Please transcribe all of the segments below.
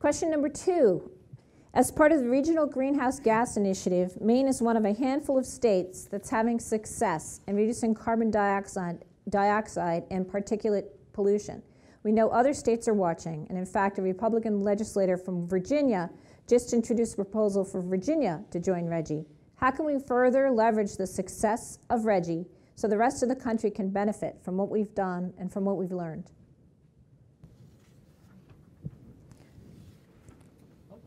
Question number 2. As part of the Regional Greenhouse Gas Initiative, Maine is one of a handful of states that's having success in reducing carbon dioxide and particulate pollution. We know other states are watching, and in fact, a Republican legislator from Virginia just introduced a proposal for Virginia to join RGGI. How can we further leverage the success of RGGI so the rest of the country can benefit from what we've done and from what we've learned?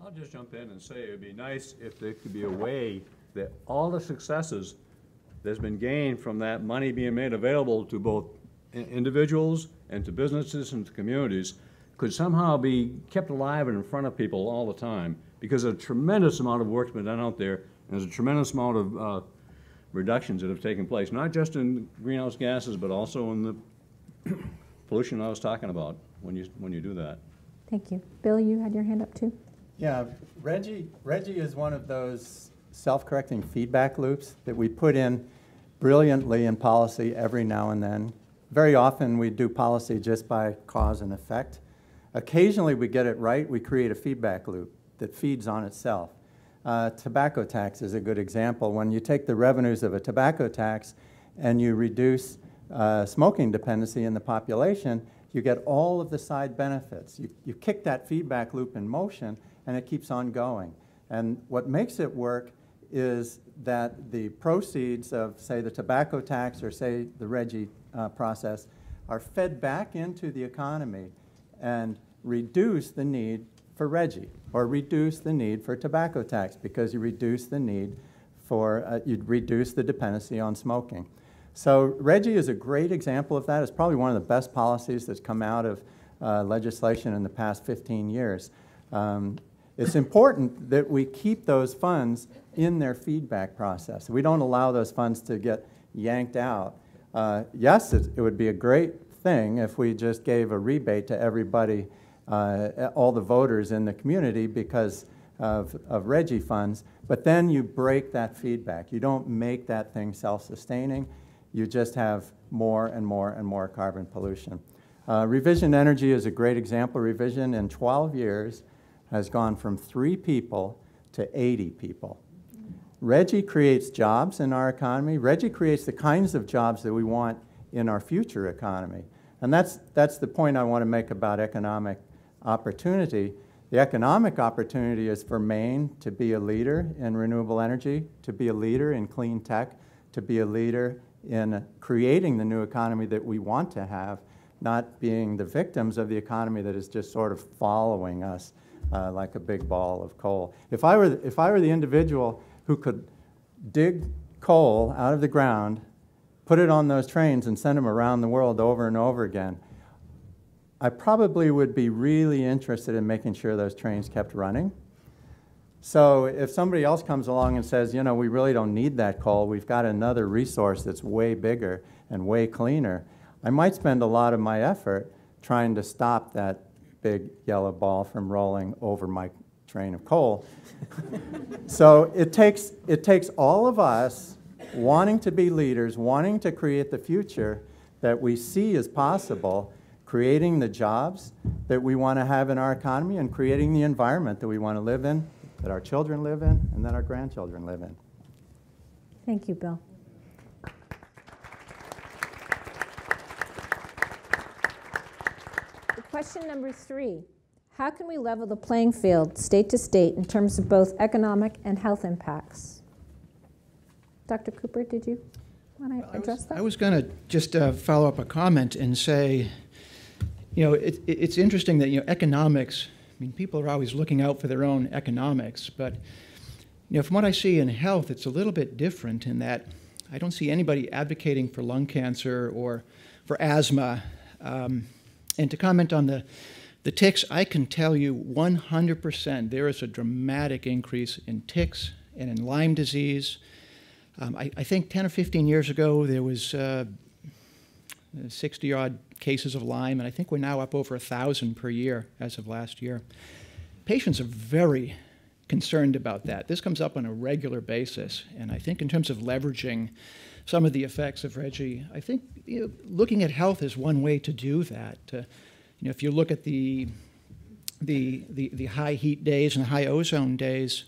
I'll just jump in and say it would be nice if there could be a way that all the successes that's been gained from that money being made available to both individuals and to businesses and to communities could somehow be kept alive and in front of people all the time, because a tremendous amount of work's been done out there, and there's a tremendous amount of reductions that have taken place, not just in greenhouse gases, but also in the pollution I was talking about when you do that. Thank you. Bill, you had your hand up too. Yeah, RGGI is one of those self-correcting feedback loops that we put in brilliantly in policy every now and then. Very often we do policy just by cause and effect. Occasionally we get it right, we create a feedback loop that feeds on itself. Tobacco tax is a good example. When you take the revenues of a tobacco tax and you reduce smoking dependency in the population, you get all of the side benefits. You kick that feedback loop in motion and it keeps on going. And what makes it work is that the proceeds of, say, the tobacco tax or, say, the RGGI process are fed back into the economy and reduce the need for RGGI or reduce the need for tobacco tax, because you reduce the need for, you reduce the dependency on smoking. So RGGI is a great example of that. It's probably one of the best policies that's come out of legislation in the past 15 years. It's important that we keep those funds in their feedback process. We don't allow those funds to get yanked out. Yes, it would be a great thing if we just gave a rebate to everybody, all the voters in the community because of RGGI funds, but then you break that feedback. You don't make that thing self-sustaining. You just have more and more and more carbon pollution. Revision Energy is a great example. Revision in 12 years has gone from 3 people to 80 people. RGGI creates jobs in our economy. RGGI creates the kinds of jobs that we want in our future economy. And that's the point I want to make about economic opportunity. The economic opportunity is for Maine to be a leader in renewable energy, to be a leader in clean tech, to be a leader in creating the new economy that we want to have, not being the victims of the economy that is just sort of following us like a big ball of coal. If I were the individual who could dig coal out of the ground, put it on those trains and send them around the world over and over again, I probably would be really interested in making sure those trains kept running. So if somebody else comes along and says, you know, we really don't need that coal, we've got another resource that's way bigger and way cleaner, I might spend a lot of my effort trying to stop that big yellow ball from rolling over my train of coal. So it takes all of us wanting to be leaders, wanting to create the future that we see as possible, creating the jobs that we want to have in our economy and creating the environment that we want to live in, that our children live in, and that our grandchildren live in. Thank you, Bill. Question number 3, how can we level the playing field state to state in terms of both economic and health impacts? Dr. Cooper, did you want to address that? I was going to just follow up a comment and say, you know, it's interesting that, you know, economics, I mean, people are always looking out for their own economics, but, you know, from what I see in health, it's a little bit different in that I don't see anybody advocating for lung cancer or for asthma. And to comment on the ticks, I can tell you 100% there is a dramatic increase in ticks and in Lyme disease. I think 10 or 15 years ago there was 60-odd cases of Lyme, and I think we're now up over 1,000 per year as of last year. Patients are very concerned about that. This comes up on a regular basis, and I think in terms of leveraging some of the effects of RGGI, I think, you know, looking at health is one way to do that. You know, if you look at the the high heat days and high ozone days,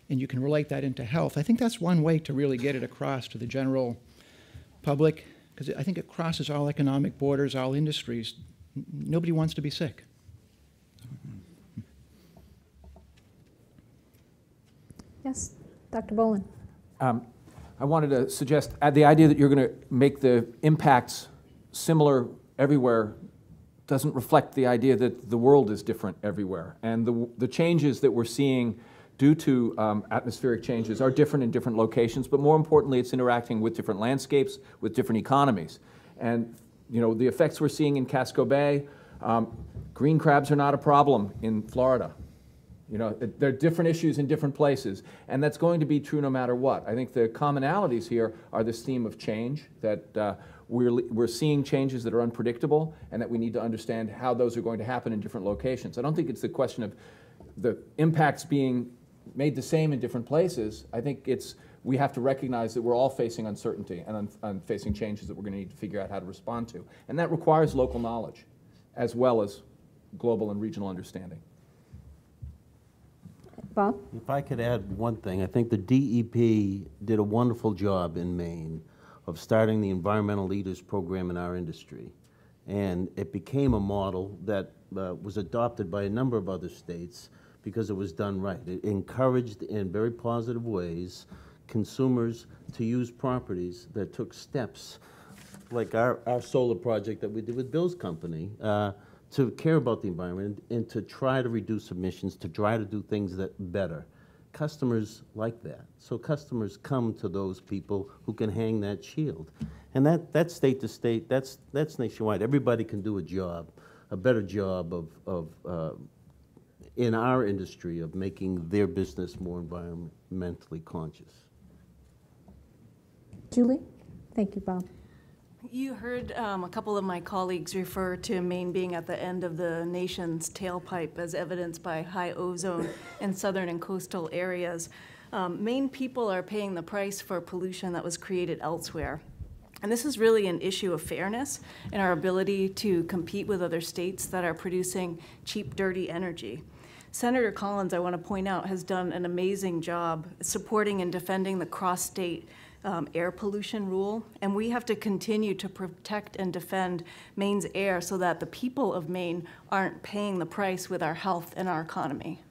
and you can relate that into health. I think that's one way to really get it across to the general public, because I think it crosses all economic borders, all industries. Nobody wants to be sick. Yes, Dr. Bolin. I wanted to suggest the idea that you're going to make the impacts similar everywhere doesn't reflect the idea that the world is different everywhere. And the changes that we're seeing due to atmospheric changes are different in different locations, but more importantly, it's interacting with different landscapes, with different economies. And you know, the effects we're seeing in Casco Bay, green crabs are not a problem in Florida. You know, there are different issues in different places, and that's going to be true no matter what. I think the commonalities here are this theme of change, that we're seeing changes that are unpredictable, and that we need to understand how those are going to happen in different locations. I don't think it's the question of the impacts being made the same in different places. I think we have to recognize that we're all facing uncertainty and facing changes that we're going to need to figure out how to respond to. And that requires local knowledge, as well as global and regional understanding. Bob? If I could add one thing, I think the DEP did a wonderful job in Maine of starting the Environmental Leaders Program in our industry. And it became a model that was adopted by a number of other states because it was done right. It encouraged in very positive ways consumers to use properties that took steps, like our solar project that we did with Bill's company, to care about the environment and to try to reduce emissions, to try to do things that better. Customers like that. So customers come to those people who can hang that shield. And that's state to state, that's nationwide. Everybody can do a job, a better job of in our industry of making their business more environmentally conscious. Julie? Thank you, Bob. You heard a couple of my colleagues refer to Maine being at the end of the nation's tailpipe as evidenced by high ozone in southern and coastal areas. Maine people are paying the price for pollution that was created elsewhere. And this is really an issue of fairness and our ability to compete with other states that are producing cheap, dirty energy. Senator Collins, I want to point out, has done an amazing job supporting and defending the cross-state air pollution rule, and we have to continue to protect and defend Maine's air so that the people of Maine aren't paying the price with our health and our economy.